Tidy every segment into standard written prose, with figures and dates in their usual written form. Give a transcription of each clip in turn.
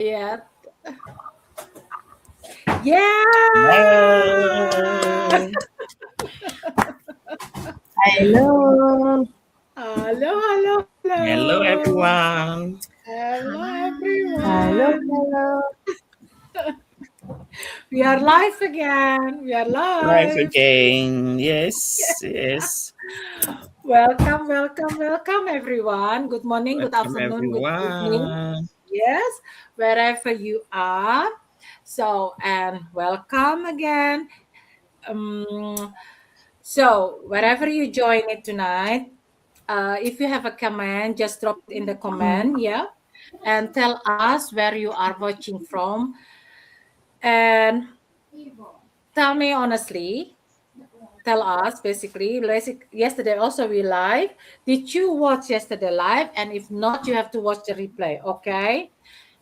Yeah. Yeah. Hello. Hello. Hello, hello, Hello, hello. everyone. Hello, Hello, everyone. hello. We are live again. We are Life live. again. Yes, yes. Welcome, welcome, welcome, everyone. Good morning, good Welcome, afternoon, good evening. everyone. Yes, wherever you are. So, and welcome again. Um, so, wherever you join it tonight, if you have a comment, just drop it in the comment, yeah, and tell us where you are watching from, and tell me honestly. Tell us basically. Yesterday also we live. Did you watch yesterday live? And if not, you have to watch the replay, okay?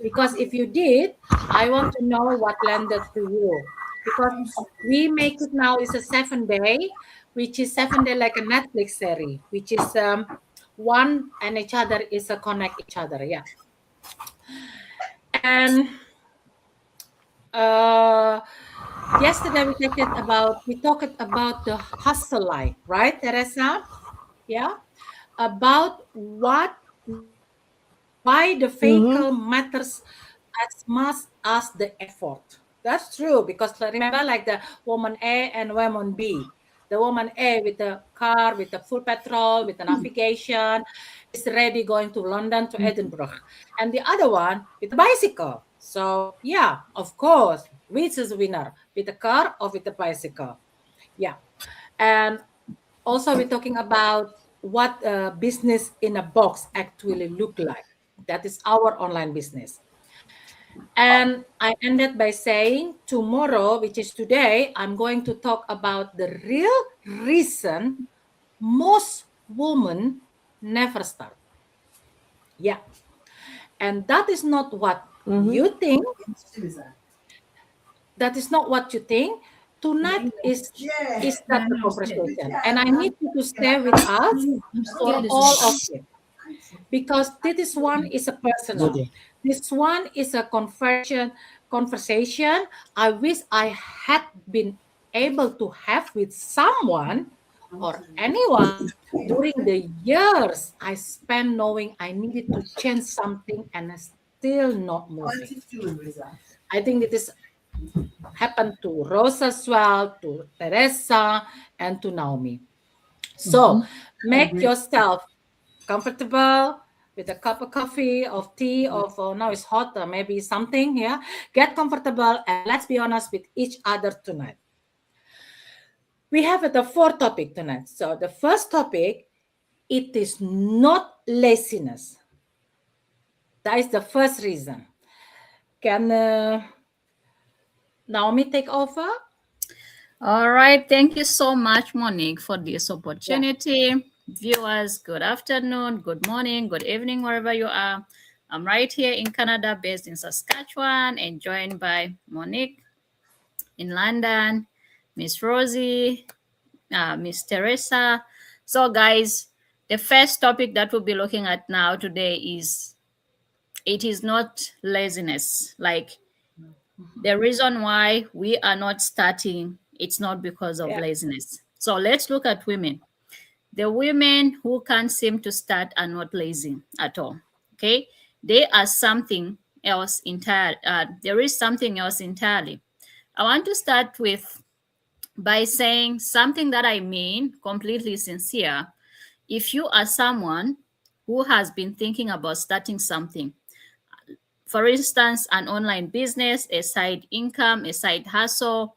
Because if you did, I want to know what landed to you. Because we make it now is a 7 day, which is 7 day like a Netflix series, which is one and each other is a connect each other, yeah. And uh yesterday we talked about the hustle life, right, Teresa? Yeah, about why the Mm-hmm. vehicle matters as much as the effort. That's true because remember, like the woman A and woman B. The woman A with the car, with the full petrol, with the navigation, is ready going to London to Edinburgh, and the other one with the bicycle. So yeah, of course, which is winner, with the car or with the bicycle? Yeah, and also we're talking about what a business in a box actually look like. That is our online business. And I ended by saying tomorrow, which is today, I'm going to talk about the real reason most women never start. Yeah, and that is not what Mm-hmm. you think. That is not what you think. Tonight is that the conversation, and I need you to stay with us for all of it, because this one is a personal. Good. This one is a conversation I wish I had been able to have with someone or anyone during the years I spent knowing I needed to change something and I still not moving. I think it is happened to Rosa as well, to Teresa, and to Naomi. So make yourself comfortable with a cup of coffee, of tea, of now it's hot, maybe something. Yeah, get comfortable and let's be honest with each other tonight. We have the fourth topic tonight. So the first topic, it is not laziness. That is the first reason. Can Naomi take over? All right. Thank you so much, Monique, for this Yeah. opportunity. Viewers, good afternoon, good morning, good evening, wherever you are. I'm right here in Canada, based in Saskatchewan, and joined by Monique in London, Miss Rosie, Miss Teresa. So, guys, the first topic that we'll be looking at now today is it is not laziness. Like, the reason why we are not starting, it's not because of Yeah. laziness. So let's look at women. The women who can't seem to start are not lazy at all. Okay, they are something else entirely. There is something else entirely. I want to start with by saying something that I mean completely sincere. If you are someone who has been thinking about starting something, for instance, an online business, a side income, a side hustle,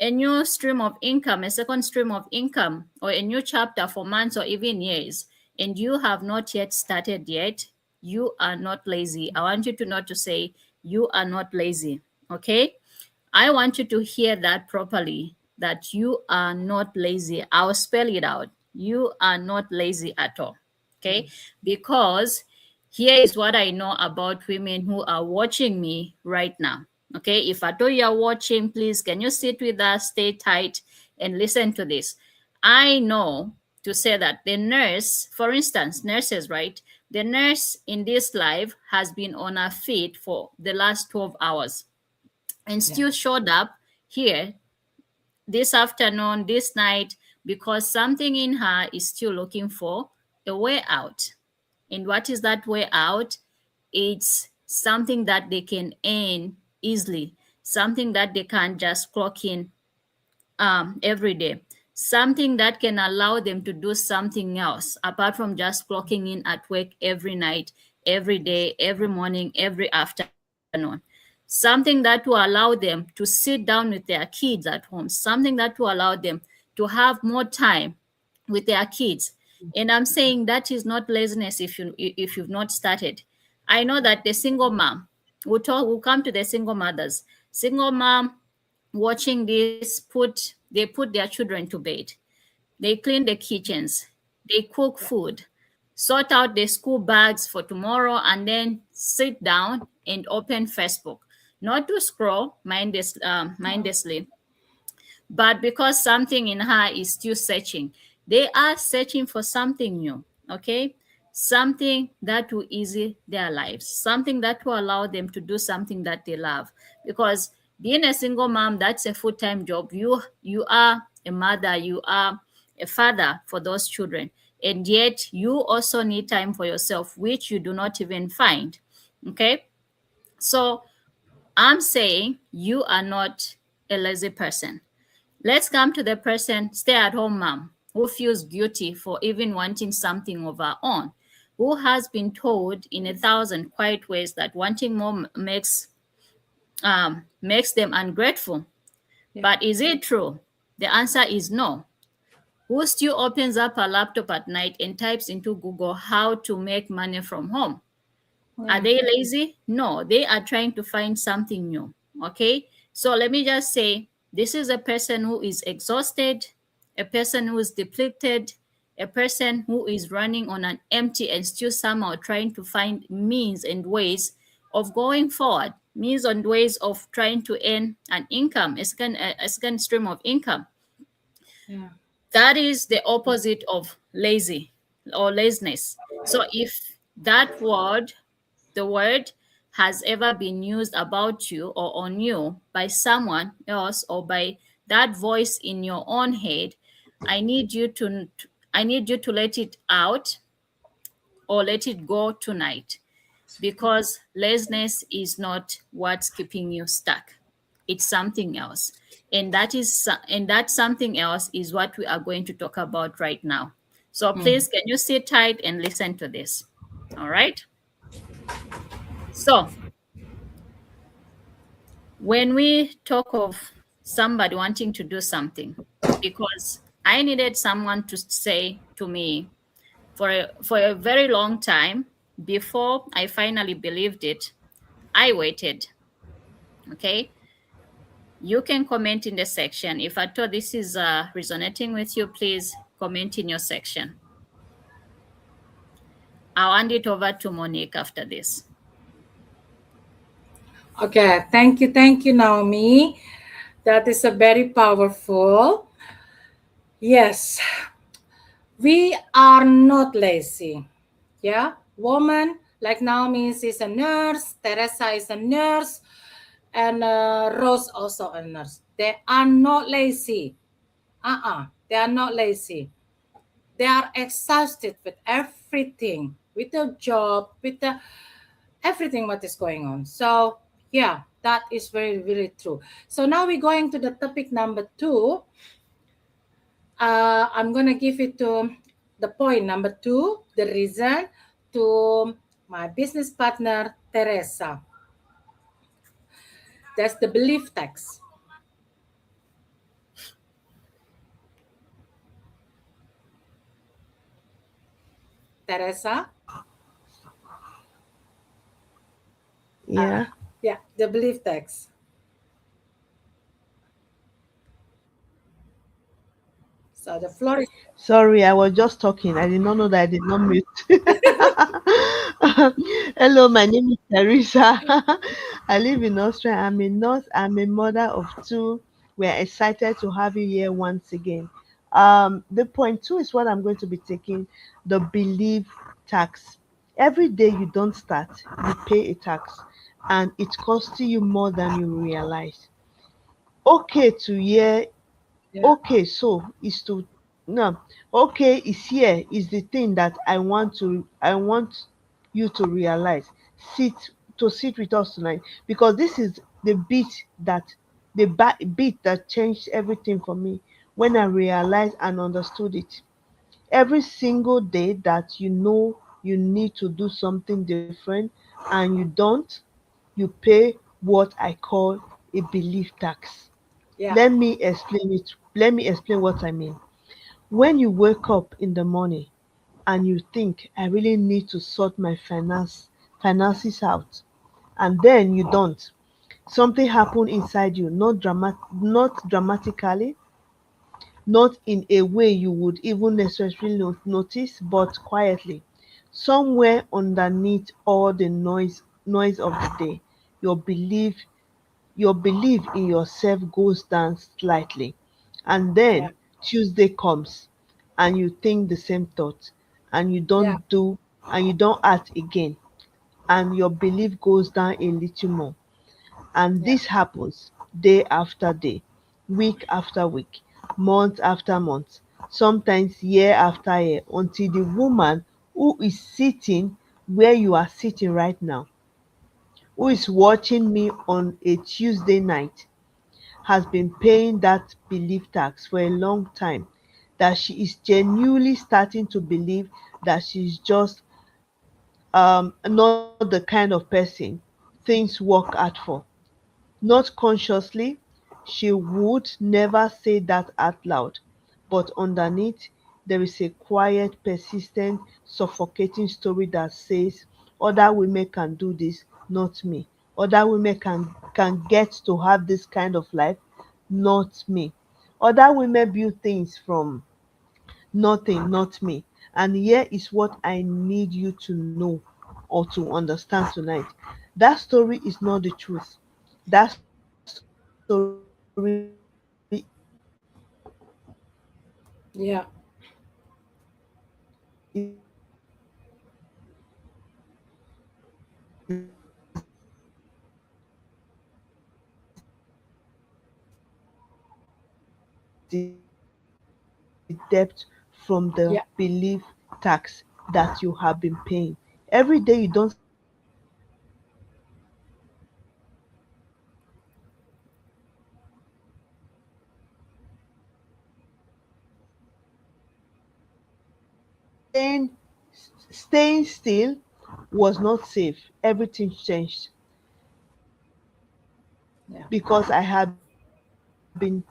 a new stream of income, a second stream of income, or a new chapter for months or even years, and you have not yet started yet, you are not lazy. I want you to not to say you are not lazy. Okay? I want you to hear that properly, that you are not lazy. I'll spell it out. You are not lazy at all. Okay? Because here is what I know about women who are watching me right now. Okay? If at all you're watching, please can you sit with us, stay tight, and listen to this. I know to say that the nurse, for instance, nurses, right? The nurse in this life has been on her feet for the last 12 hours and Yeah. still showed up here this afternoon, this night, because something in her is still looking for a way out. And what is that way out? It's something that they can earn easily, something that they can just clock in every day, something that can allow them to do something else apart from just clocking in at work every night, every day, every morning, every afternoon. Something that will allow them to sit down with their kids at home, something that will allow them to have more time with their kids. And I'm saying that is not laziness if you've not started. I know that the single mom will come to the single mothers. Single mom watching this, they put their children to bed. They clean the kitchens, they cook Yeah. food, sort out the school bags for tomorrow, and then sit down and open Facebook. Not to scroll mindlessly, but because something in her is still searching. They are searching for something new, okay? Something that will ease their lives, something that will allow them to do something that they love. Because being a single mom, that's a full-time job. You are a mother, you are a father for those children. And yet you also need time for yourself, which you do not even find. Okay? So I'm saying you are not a lazy person. Let's come to the person, stay at home mom, who feels guilty for even wanting something of her own, who has been told in a thousand quiet ways that wanting more makes them ungrateful. Yeah. But is it true? The answer is no. Who still opens up a laptop at night and types into Google how to make money from home? Are Yeah. they lazy? No, they are trying to find something new. Okay. So let me just say this is a person who is exhausted, a person who is depleted, a person who is running on an empty and still somehow trying to find means and ways of going forward, means and ways of trying to earn an income, a second stream of income. Yeah. That is the opposite of lazy or laziness. So if that word, the word, has ever been used about you or on you by someone else or by that voice in your own head, I need you to I need you to let it out or let it go tonight, because laziness is not what's keeping you stuck. It's something else. And that something else is what we are going to talk about right now. So Mm. please, can you sit tight and listen to this? All right. So when we talk of somebody wanting to do something, because I needed someone to say to me for a very long time before I finally believed it, I waited. Okay. You can comment in the section. If at all this is resonating with you, please comment in your section. I'll hand it over to Monique after this. Okay. Thank you, Naomi. That is a very powerful. Yes, we are not lazy. Yeah, woman like Naomi is a nurse, Teresa is a nurse, and Rose also a nurse. They are not lazy. They are not lazy. They are exhausted with everything, with the job, with the everything what is going on. So yeah, that is very true. So now we're going to the topic number two. I'm gonna give it to the point number two, the reason to my business partner Teresa. That's the belief tax. Teresa, Yeah. yeah, the belief tax. So the floor is Sorry, I was just talking. I did not know that I did not mute. Hello, my name is Teresa. I live in Austria. I'm a nurse. I'm a mother of two. We're excited to have you here once again. The point two is what I'm going to be taking, the belief tax. Every day you don't start, you pay a tax, and it costs you more than you realize. Okay to hear, Yeah. okay, so is to no, okay is here is the thing that I want you to realize. Sit to sit with us tonight, because this is the beat that changed everything for me when I realized and understood it. Every single day that you know you need to do something different and you don't, you pay what I call a belief tax. Yeah. Let me explain what I mean. When you wake up in the morning and you think, I really need to sort my finances out, and then you don't. Something happen inside you, not dramatically, not in a way you would even necessarily notice, but quietly. Somewhere underneath all the noise of the day, your belief your belief in yourself goes down slightly. And Yeah. then Tuesday comes and you think the same thought, and Yeah. you don't act again, and your belief goes down a little more. And Yeah. this happens day after day, week after week, month after month, sometimes year after year, until the woman who is sitting where you are sitting right now, who is watching me on a Tuesday night, has been paying that belief tax for a long time, that she is genuinely starting to believe that she's just not the kind of person things work out for. Not consciously, she would never say that out loud, but underneath there is a quiet, persistent, suffocating story that says other women can do this, not me. Other women can get to have this kind of life, not me. Other women build things from nothing, not me. And here is what I need you to know or to understand tonight. That story is not the truth. That story is the Yeah. the debt from the Yeah. belief tax that you have been paying. Every day you don't start, you pay a tax. And it costs you more than you realize. Staying staying still was not safe. Everything changed Yeah. because I had been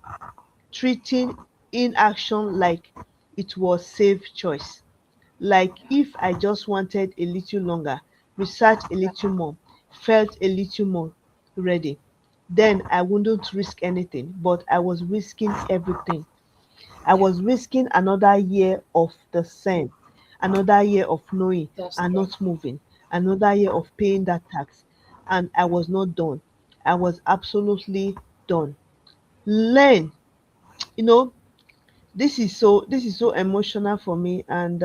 treating inaction like it was safe choice. Like if I just wanted a little longer, research a little more, felt a little more ready, then I wouldn't risk anything. But I was risking everything. I Yeah. was risking another year of the same, another year of knowing That's and true. not moving, another year of paying that tax. And I was not done. I was absolutely done. Learn, you know, this is so emotional for me. And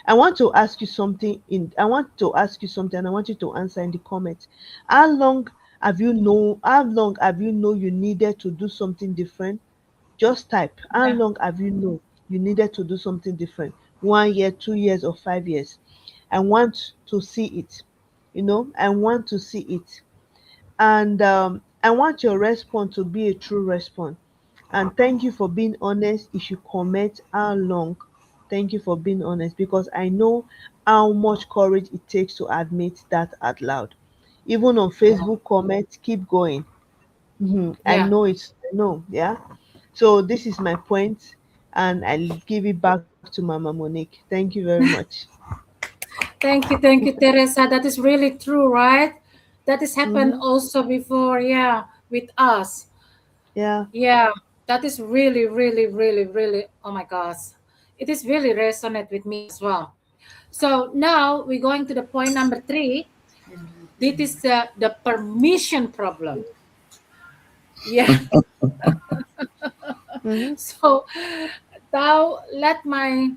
I want to ask you something, and I want you to answer in the comments. How long have you know you needed to do something different? Just type, how Yeah. long have you know you needed to do something different? 1 year, 2 years, or 5 years? I want to see it. I want to see it. And I want your response to be a true response. And thank you for being honest. If you comment how long, thank you for being honest, because I know how much courage it takes to admit that out loud. Even on Yeah. Facebook comments, keep going. I Yeah. know it's I know, yeah. So this is my point, and I'll give it back to Mama Monique. Thank you very much. Thank you. Thank you, Teresa. That is really true, right? That has happened Mm-hmm. also before. Yeah. With us. Yeah. Yeah. That is really, really, really, really. Oh my gosh. It is really resonate with me as well. So now we're going to the point number three. This is the permission problem. Yeah. Mm-hmm. So now let my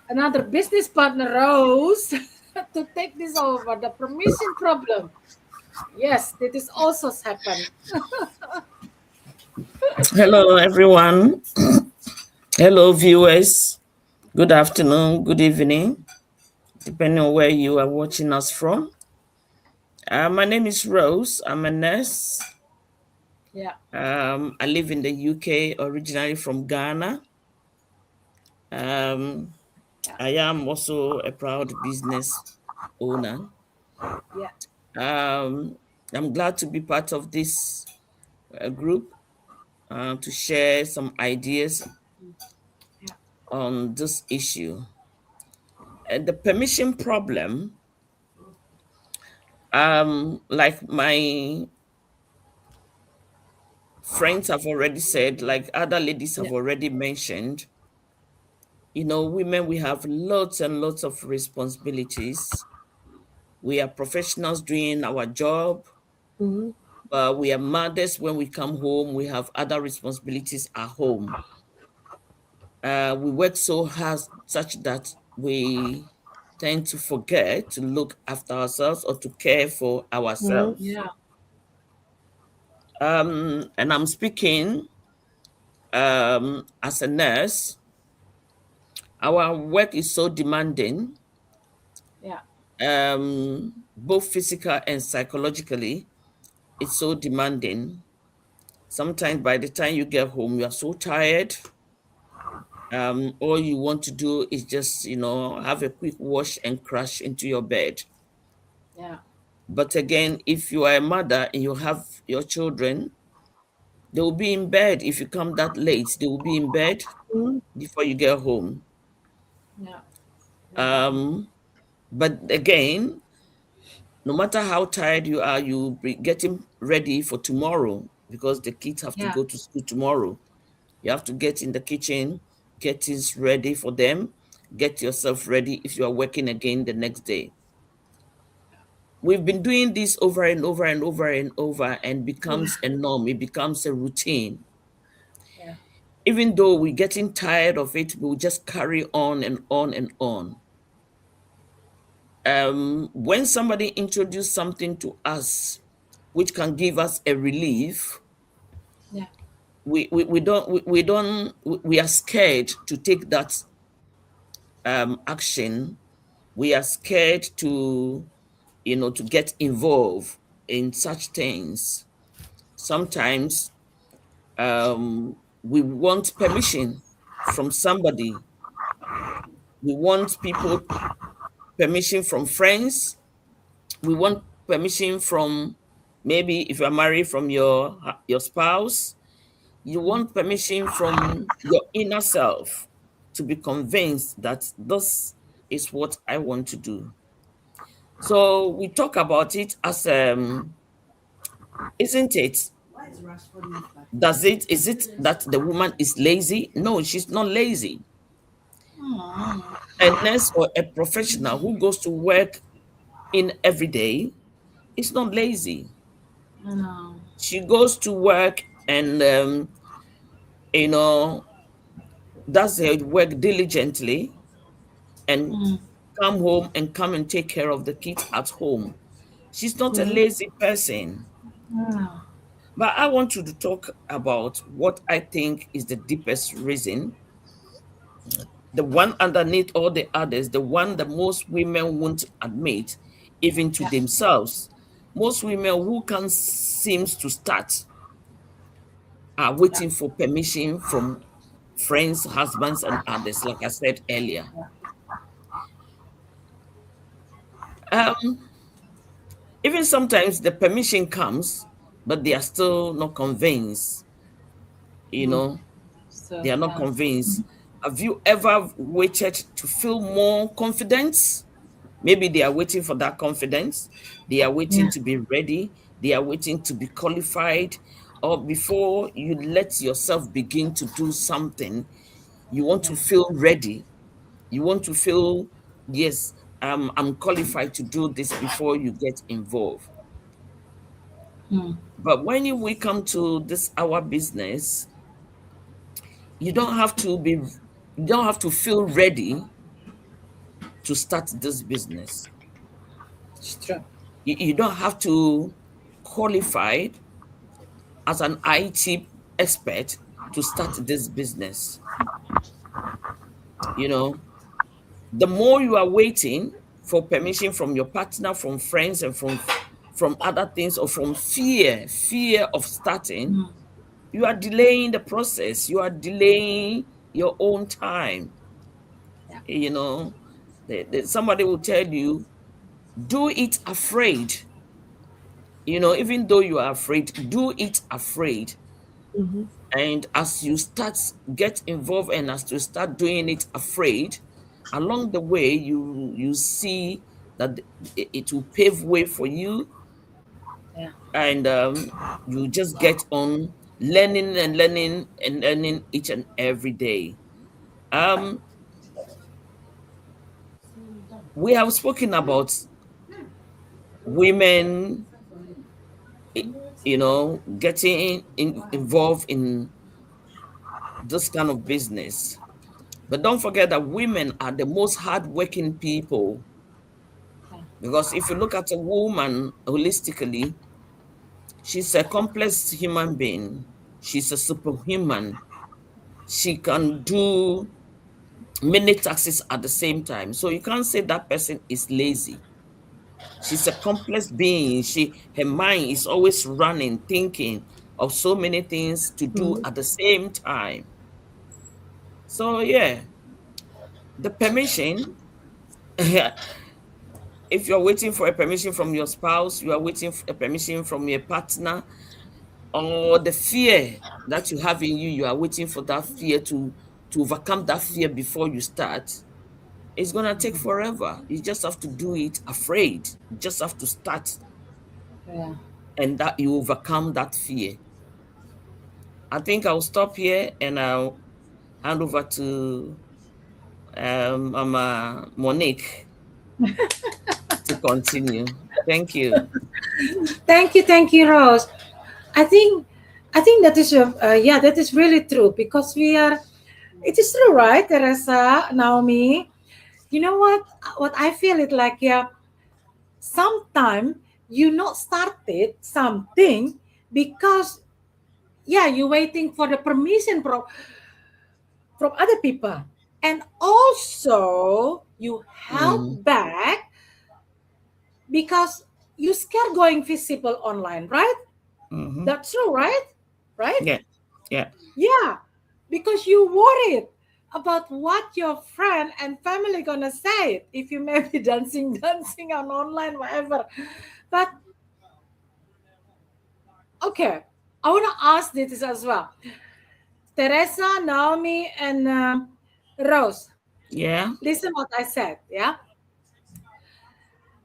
another business partner Rose. to take this over. The permission problem. Yes, that is also happened. Hello, everyone. Hello, viewers. Good afternoon, good evening, depending on where you are watching us from. My name is Rose. I'm a nurse. Yeah, I live in the UK, originally from Ghana. Um, yeah, I am also a proud business owner. yeah, Um, I'm glad to be part of this group to share some ideas yeah, on this issue. The permission problem, like my friends have already said, like other ladies yeah, have already mentioned, women, we have lots and lots of responsibilities. We are professionals doing our job, Mhm. but we are mothers. When we come home, we have other responsibilities at home. We work so hard such that we tend to forget to look after ourselves or to care for Mhm. ourselves. yeah, And I'm speaking as a nurse. Our work is so demanding, yeah, both physical and psychologically. It's so demanding. Sometimes by the time you get home, you are so tired. All you want to do is just, have a quick wash and crash into your bed. yeah, But again, if you are a mother and you have your children, they will be in bed. If you come that late, they will be in bed Mhm. before you get home. yeah, yeah, Um, but again, no matter how tired you are, you'll be getting ready for tomorrow because the kids have to yeah, go to school tomorrow. You have to get in the kitchen, get things ready for them, get yourself ready if you are working again the next day. We've been doing this over and over and over and over and yeah, becomes a norm, it becomes a routine. yeah, Even though we're getting tired of it, we'll just carry on and on and on. When somebody introduces something to us which can give us a relief, yeah, we are scared to take that action. We are scared to to get involved in such things. Sometimes we want permission from somebody. We want people permission from friends. We want permission from, maybe if you're married, from your spouse. You want permission from your inner self to be convinced that this is what I want to do. So we talk about it as, isn't it? Is it that the woman is lazy? No, she's not lazy. mm, A nurse or a professional who goes to work in every day is not lazy. no, She goes to work and you know does her work diligently and mm, come home and come and take care of the kids at home. She's not a Mhm. lazy person. no, But I want you to talk about what I think is the deepest reason, the one underneath all the others, the one that most women won't admit, even to yeah, themselves. Most women who can seems to start are yeah, waiting for permission from friends, husbands, and others, like I said earlier. yeah, Um, Even sometimes the permission comes, but they are still not convinced, you mm, know, they so, are not yeah, convinced. Have you ever waited to feel more confidence? Maybe they are waiting for that confidence. They are waiting yeah, to be ready. They are waiting to be qualified. Or before you let yourself begin to do something, you want yeah, to feel ready. You want to feel, yes, I'm qualified to do this before you get involved. mm, But when we come to this our business, you don't have to be, you don't have to feel ready to start this business. It's true. You don't have to qualify as an IT expert to start this business. You know, the more you are waiting for permission from your partner, from friends, and from other things, or from fear of starting, Mm, you are delaying the process. You are delaying your own time. yeah, You know, somebody will tell you, do it afraid. Even though you are afraid, do it afraid. Mm-hmm. And as you get involved, and as you start doing it afraid, along the way you see that it will pave way for you, yeah. and you just get on learning and learning and learning each and every day. um we have spoken about women, i- getting involved in this kind of business. But don't forget that women are the most hardworking people. Yeah. Because if you look at a woman holistically, she's a complex human being. She's a superhuman. She can do many tasks at the same time. So you can't say that person is lazy. She's a complex being. Her mind is always running, thinking of so many things to do Mm-hmm. at the same time. So yeah, the permission. If you're waiting for a permission from your spouse, you are waiting for a permission from your partner, or the fear that you have in you, you are waiting for that fear to overcome that fear before you start. It's gonna take forever. You just have to do it afraid. You just have to start, Yeah. and that you overcome that fear. I think I'll stop here, and I'll hand over to Mama Monique to continue. Thank you. Thank you, Rose. I think, that is yeah, that is really true because we are. It is true, right, Teresa, Naomi? You know what? What I feel it like, yeah. Sometime you not started something because, yeah, you waiting for the permission from other people, and also you held Hmm. back because you scared going visible online, right? Hmm. That's true, right? Right? Yeah, yeah. Yeah, because you worried about what your friend and family gonna say if you may be dancing on online, whatever. But okay, I wanna ask this as well. Teresa, Naomi, and Rose, Yeah. listen what I said. Yeah,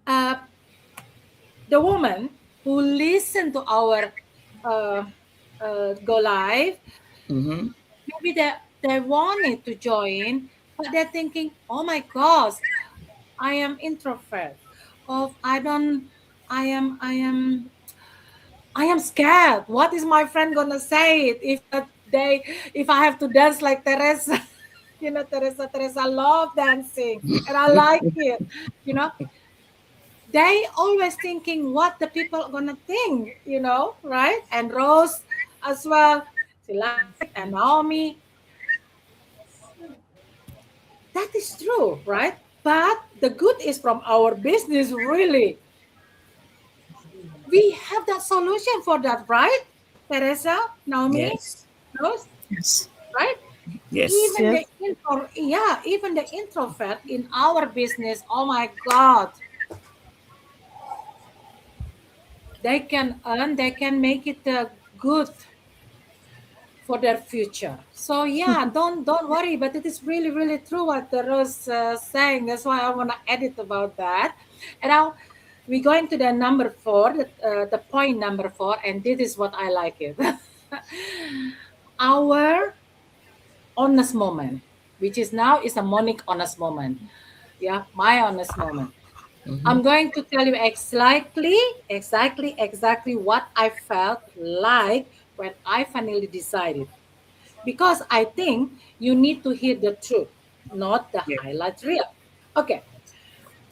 uh, the woman who listened to our uh, go live, Hmm. maybe they wanted to join, but they're thinking, oh my gosh, I am introvert. Of I am scared. What is my friend gonna say it if I have to dance like Teresa? Teresa love dancing and I like it. You know, they always thinking what the people gonna think. Right? And Rose as well. She like it, and Naomi. That is true, right? But the good is from our business, really. We have that solution for that, right? Teresa, Naomi, Yes. Rose, Yes. right? Yes. Even the Yes. even the introvert in our business, oh my God, they can earn, they can make it good for their future. So yeah, don't worry. But it is really really true what the Rose saying. That's why I want to edit about that. And now we go into the number four, the point number four, and this is what I like it. Our honest moment, which is now is a Monique honest moment. Yeah, my honest moment. Hmm. I'm going to tell you exactly what I felt like when I finally decided. Because I think you need to hear the truth, not the Yeah. highlight reel. Okay,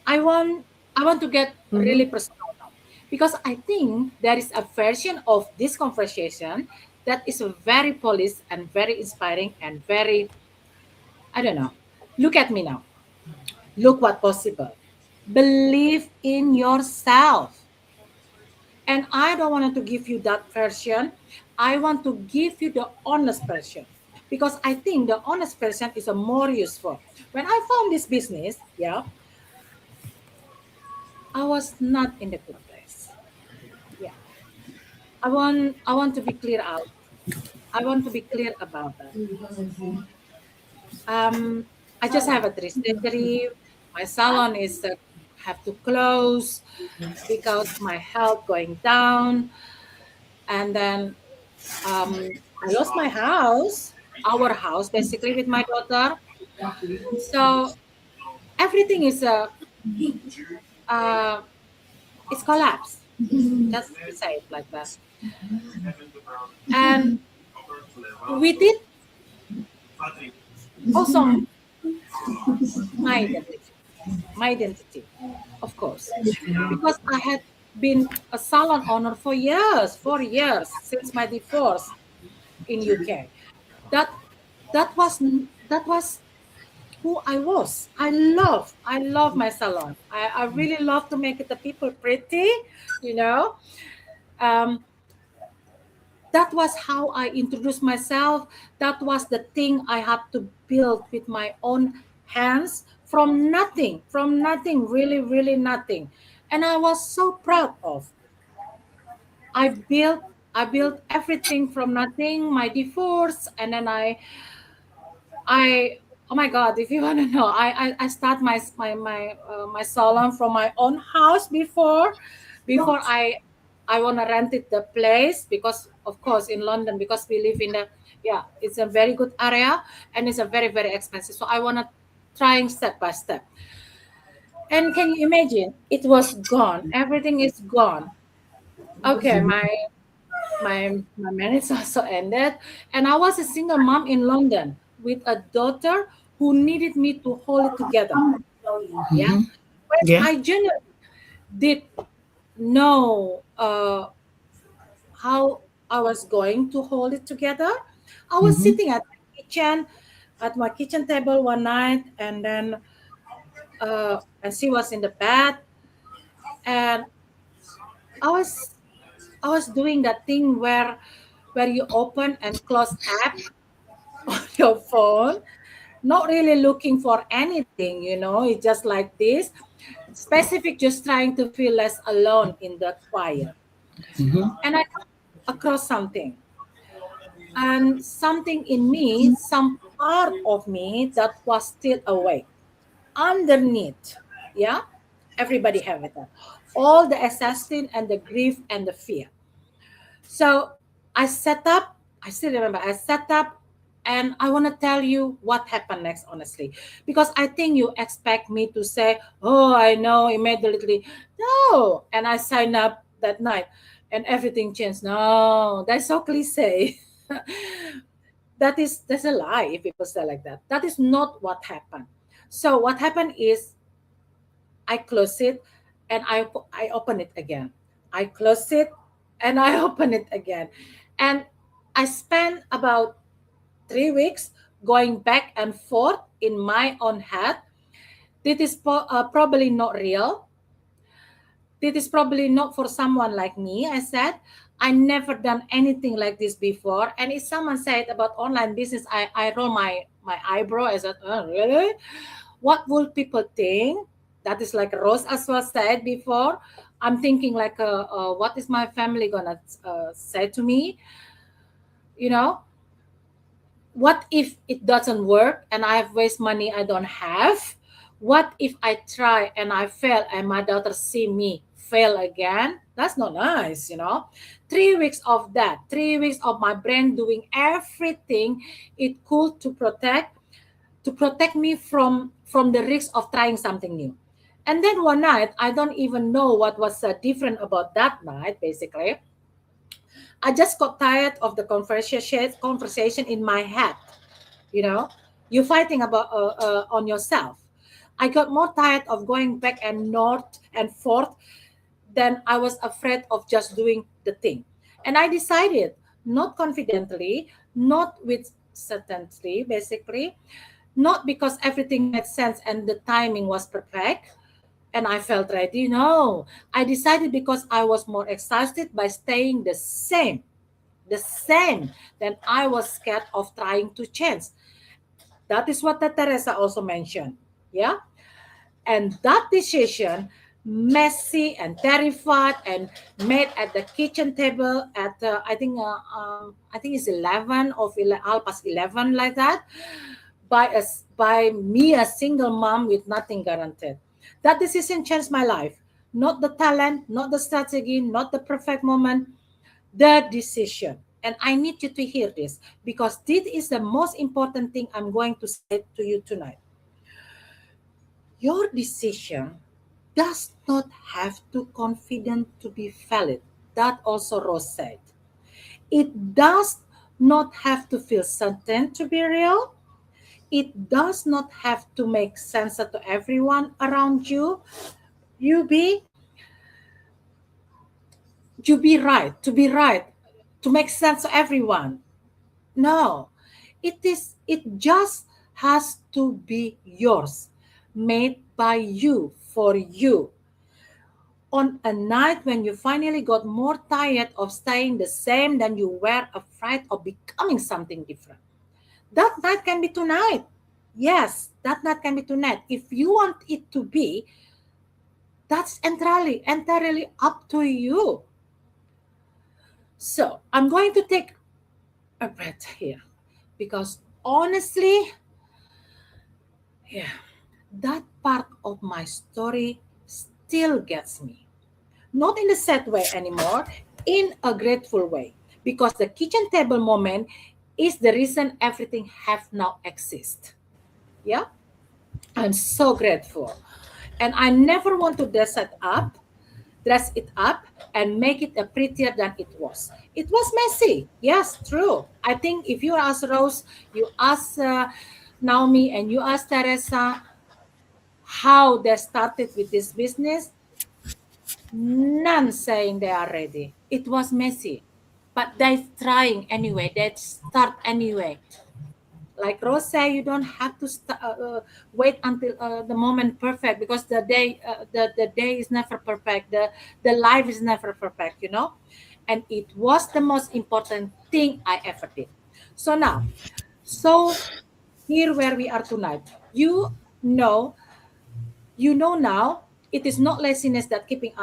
I want. I want to get Mhm. really personal now, because I think there is a version of this conversation that is very polished and very inspiring and very, I don't know. Look at me now. Look what possible. Believe in yourself. And I don't want to give you that version. I want to give you the honest version, because I think the honest version is a more useful. When I found this business, yeah, I was not in the good place. Yeah. I want to be clear out. I want to be clear about that. Um, I just have a trajectory. My salon is have to close because my health going down, and then I lost my house, our house basically with my daughter. So everything is uh, it's collapsed. Just to say it like that. And with it also my identity, my identity, of course, because I had been a salon owner for years, 4 years since my divorce in UK. That that was who I was. I love my salon. I really love to make the people pretty, you know. Um, that was how I introduced myself. That was the thing I had to build with my own hands from nothing, really, really nothing. And I was so proud of. I built I built everything from nothing, my divorce, and then I oh my god, if you want to know, I start my salon from my own house before I want to rent it the place, because of course in London, because we live in the, yeah, it's a very good area and it's a very, very expensive, so I want to trying step by step. And can you imagine, it was gone, everything is gone. Okay, my marriage also ended, and I was a single mom in London with a daughter who needed me to hold it together. Yeah, Mm-hmm. when Yeah. I genuinely did know how I was going to hold it together, I was Mm-hmm. sitting at my kitchen table one night, and then and she was in the bed, and I was I was doing that thing where you open and close app on your phone, not really looking for anything, it's just like this, specific, just trying to feel less alone in the quiet. Mm-hmm. And I come across something, and something in me, some part of me that was still awake underneath. Yeah, everybody have it, all the exhaustion and the grief and the fear. So I set up, I still remember, I set up, and I want to tell you what happened next, honestly. Because I think you expect me to say, oh, I know, immediately. No. And I signed up that night and everything changed. No, that's so cliche. That's a lie if people say like that. That is not what happened. So what happened is I close it and I open it again. I close it and I open it again. And I spent about 3 weeks going back and forth in my own head. This is probably not real. This is probably not for someone like me. I said, I never done anything like this before. And if someone said about online business, I roll my eyebrow. I said, oh, really? What will people think? That is like Rose as well said before. I'm thinking like, what is my family gonna say to me? You know, what if it doesn't work and I have waste money I don't have? What if I try and I fail and my daughter see me fail again? That's not nice. 3 weeks of that, 3 weeks of my brain doing everything it could to protect me from the risk of trying something new. And then one night, I don't even know what was different about that night. Basically, I just got tired of the conversation in my head. You know, you fighting about on yourself. I got more tired of going back and north and forth than I was afraid of just doing the thing. And I decided, not confidently, not with certainty, basically, not because everything made sense and the timing was perfect and I felt ready. No, I decided because I was more excited by staying the same, than I was scared of trying to change. That is what the Teresa also mentioned. Yeah. And that decision, messy and terrified, and made at the kitchen table at I think it's 11 or 11 like that, by me, a single mom with nothing guaranteed. That decision changed my life. Not the talent, not the strategy, not the perfect moment, the decision. And I need you to hear this because this is the most important thing I'm going to say to you tonight. Your decision does not have to confident to be valid. That also Rose said. It does not have to feel certain to be real. It does not have to make sense to everyone around you. You be you be right to be right to make sense to everyone. No, it just has to be yours, made by you for you. On a night when you finally got more tired of staying the same than you were afraid of becoming something different. That night can be tonight. Yes, that night can be tonight. If you want it to be, that's entirely up to you. So I'm going to take a breath here because honestly, yeah, that part of my story still gets me. Not in a sad way anymore, in a grateful way. Because the kitchen table moment is the reason everything have now exist. Yeah, I'm so grateful. And I never want to dress it up and make it a prettier than it was. It was messy. Yes, true. I think if you ask Rose, you ask Naomi, and you ask Teresa how they started with this business, none saying they are ready. It was messy, but they're trying anyway. They start anyway. Like Rose said, you don't have to wait until the moment perfect because the day is never perfect. The life is never perfect, you know. And it was the most important thing I ever did. So now, so here where we are tonight. Know you know now it is not laziness that keeping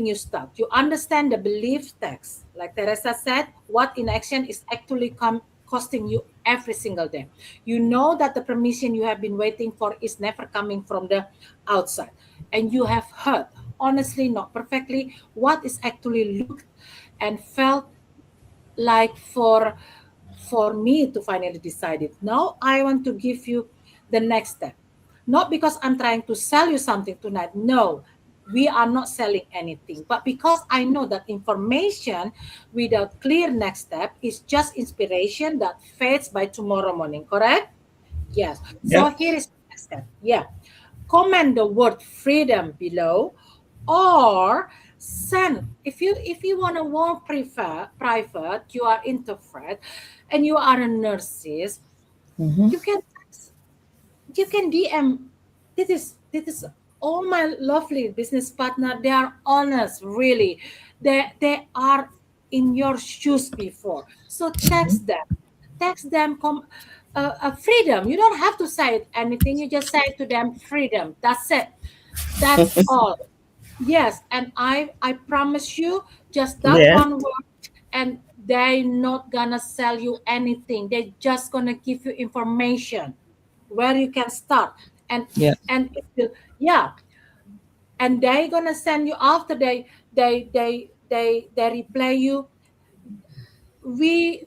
you stuck. You understand the belief text. Like Teresa said, what inaction is actually costing you every single day. You know that the permission you have been waiting for is never coming from the outside. And you have heard, honestly, not perfectly, what is actually looked and felt like for me to finally decide it. Now I want to give you the next step. Not because I'm trying to sell you something tonight. No, we are not selling anything. But because I know that information without clear next step is just inspiration that fades by tomorrow morning, correct? Yes. So Yeah. here is the next step. Yeah. Comment the word freedom below or send if you want to work private, you are introvert and you are a nurses, Mm-hmm. you can you can DM. This is all my lovely business partner. They are honest, really. They are in your shoes before. So text them. Text them. Freedom. You don't have to say anything. You just say to them freedom. That's it. That's all. Yes, and I promise you, just that Yeah. one word, and they not gonna sell you anything. They just gonna give you information where you can start, and Yeah. yeah, and they gonna send you after they reply you. We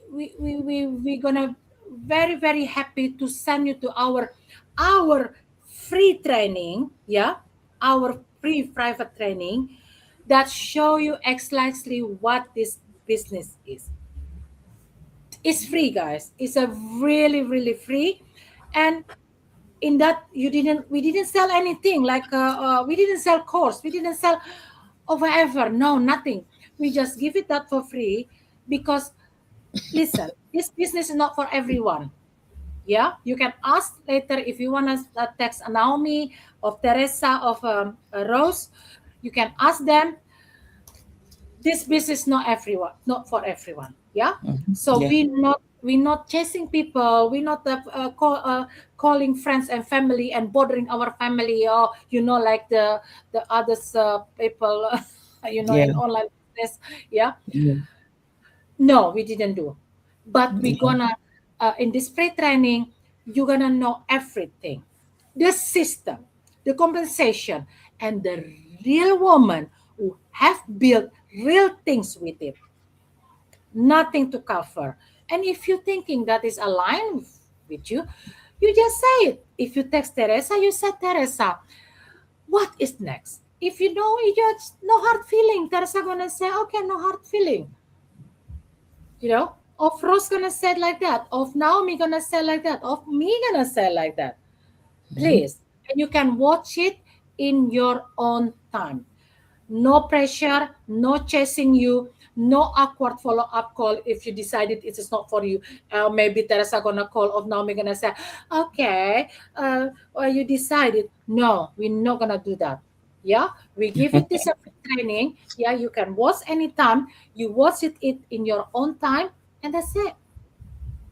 gonna very happy to send you to our free training, yeah, our free private training that show you exactly what this business is. It's free, guys. It's a really free, and in that we didn't sell anything like we didn't sell course, we didn't sell or whatever. No, nothing. We just give it that for free because listen, this business is not for everyone. Yeah, you can ask later if you want to text Naomi of Teresa of Rose. You can ask them. This business not everyone, not for everyone. Yeah, so Yeah. we're not chasing people. We're not calling friends and family and bothering our family, or like the others people Yeah. in online business. Yeah, Yeah. no, we didn't do. But we Yeah. gonna in this free training, you're gonna know everything, the system, the compensation, and the real woman who have built real things with it, nothing to cover. And if you're thinking that is aligned with you just say it. If you text Teresa, you said Teresa, what is next? If you know, you just no hard feeling. Teresa gonna say, okay, no hard feeling. you know of Rose gonna say it like that, of Naomi gonna say it like that, of me gonna say it like that. Mhm. Please, and you can watch it in your own time. No pressure, no chasing you, no awkward follow-up call if you decided it is not for you. Maybe Teresa gonna call, or Naomi gonna say, okay, well, you decided. No, we're not gonna do that. Yeah, we give it this training. Yeah, you can watch anytime. You watch it in your own time, and that's it.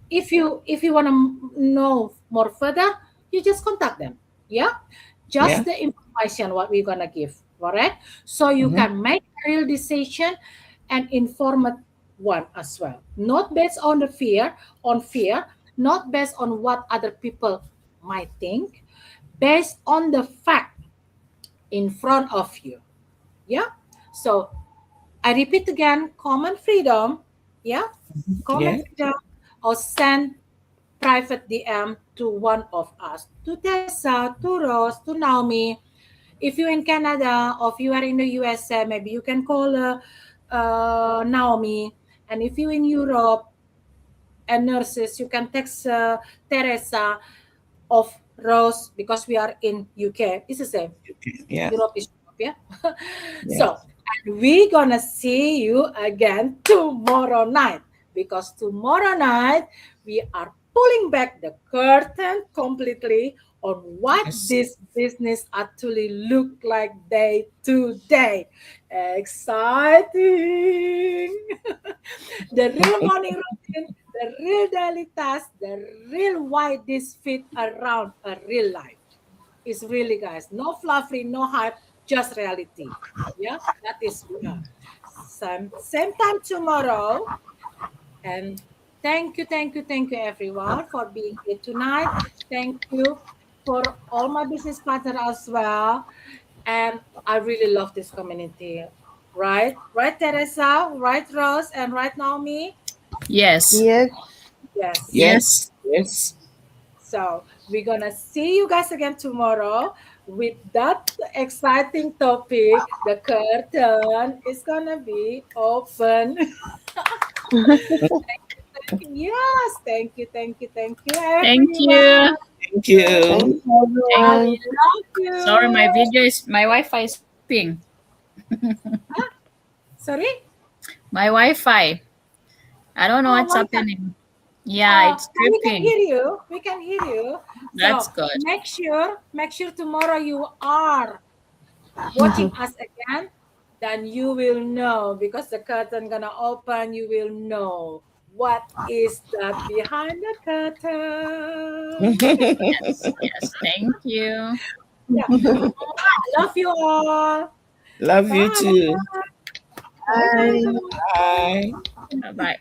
If you want to know more further, you just contact them. Yeah, Yeah. just the information what we're gonna give. All right, so you Mhm. can make a real decision and informed one as well, not based on the fear, not based on what other people might think, based on the fact in front of you. Yeah, so I repeat again, common freedom. Yeah, common Yeah. freedom, or send private DM to one of us, to Teresa, to Rose, to Naomi. If you're in Canada or if you are in the USA, maybe you can call Naomi. And if you're in Europe and nurses, you can text Teresa of Rose, because we are in UK. It's the same. Okay. Yeah. Europe is Europe, yeah. Yeah. So, and we gonna see you again tomorrow night, because tomorrow night we are pulling back the curtain completely on what Yes. this business actually look like day to day. Exciting! The real morning routine, the real daily task, the real why this fit around a real life. It's really, guys, no fluffy, no hype, just reality. Yeah, that is we are. Same time tomorrow. And thank you, everyone, for being here tonight. Thank you for all my business partners as well. And I really love this community. Right? Right, Teresa? Right, Rose? And right, Naomi? Yes. Yes. Yes. Yes. Yes. Yes. So we're gonna see you guys again tomorrow with that exciting topic. The curtain is gonna be open. Yes, thank you, Thank everyone. you. Thank Thank you. you, Thank I everyone. love Sorry, my you. video is my Wi-Fi is tripping. Sorry. My Wi-Fi. I don't know Oh what's my God. happening. Yeah, it's But we can tripping. hear you. We can hear you. So That's good. make sure tomorrow you are watching us again, then you will know, because the curtain gonna open. You will know what is that behind the curtain. Yes. Yes. Thank you. Yeah. Love you all. Love you Bye. too. Bye. Bye. Bye. Bye. Bye. Bye bye.